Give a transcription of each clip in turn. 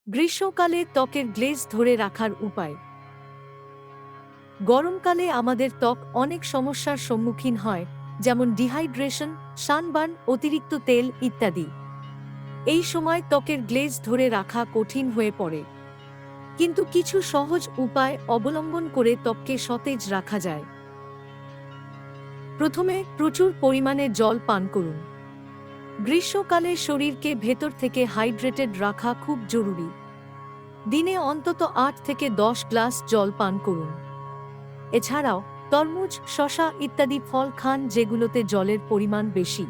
গ্রীষ্মকালে ত্বকের গ্লেজ ধরে রাখার উপায়। গরমকালে আমাদের ত্বক অনেক সমস্যার সম্মুখীন হয়, যেমন ডিহাইড্রেশন, সানবার্ন, অতিরিক্ত তেল ইত্যাদি। এই সময় ত্বকের গ্লেজ ধরে রাখা কঠিন হয়ে পড়ে, কিন্তু কিছু সহজ উপায় অবলম্বন করে ত্বককে সতেজ রাখা যায়। প্রথমে প্রচুর পরিমাণে জল পান করুন। গ্রীষ্মকালে শরীরকে ভেতর থেকে হাইড্রেটেড রাখা খুব জরুরি। দিনে অন্তত ৮ থেকে ১০ গ্লাস জল পান করুন। এছাড়াও তরমুজ, শসা ইত্যাদি ফল খান যেগুলোতে জলের পরিমাণ বেশি।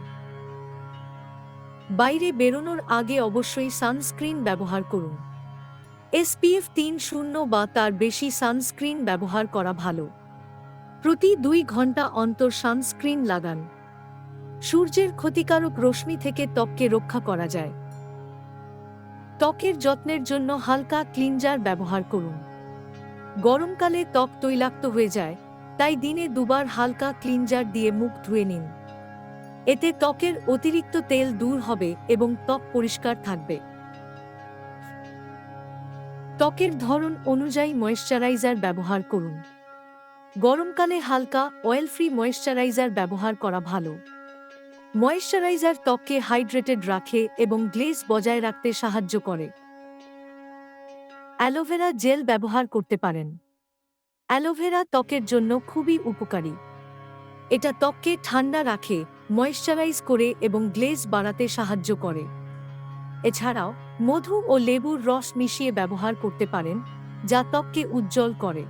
বাইরে বেরোনোর আগে অবশ্যই সানস্ক্রিন ব্যবহার করুন। SPF ৩০ বা তার বেশি সানস্ক্রিন ব্যবহার করা ভালো। প্রতি ২ ঘন্টা অন্তর সানস্ক্রিন লাগান। সূর্যের ক্ষতিকারক রশ্মি থেকে ত্বককে রক্ষা করা যায়। ত্বকের যত্নের জন্য হালকা ক্লিনজার ব্যবহার করুন। গরমকালে ত্বক তৈলাক্ত হয়ে যায়, তাই দিনে দুবার হালকা ক্লিনজার দিয়ে মুখ ধুয়ে নিন। এতে ত্বকের অতিরিক্ত তেল দূর হবে এবং ত্বক পরিষ্কার থাকবে। ত্বকের ধরন অনুযায়ী ময়েশ্চারাইজার ব্যবহার করুন। গরমকালে হালকা অয়েল ফ্রি ময়েশ্চারাইজার ব্যবহার করা ভালো। ময়েশ্চারাইজার ত্বককে হাইড্রেটেড রাখে এবং গ্লেজ বজায় রাখতে সাহায্য করে। অ্যালোভেরা জেল ব্যবহার করতে পারেন। অ্যালোভেরা ত্বকের জন্য খুবই উপকারী। এটা ত্বককে ঠান্ডা রাখে, ময়েশ্চারাইজ করে এবং গ্লেজ বাড়াতে সাহায্য করে। এছাড়াও মধু ও লেবুর রস মিশিয়ে ব্যবহার করতে পারেন, যা ত্বককে উজ্জ্বল করে।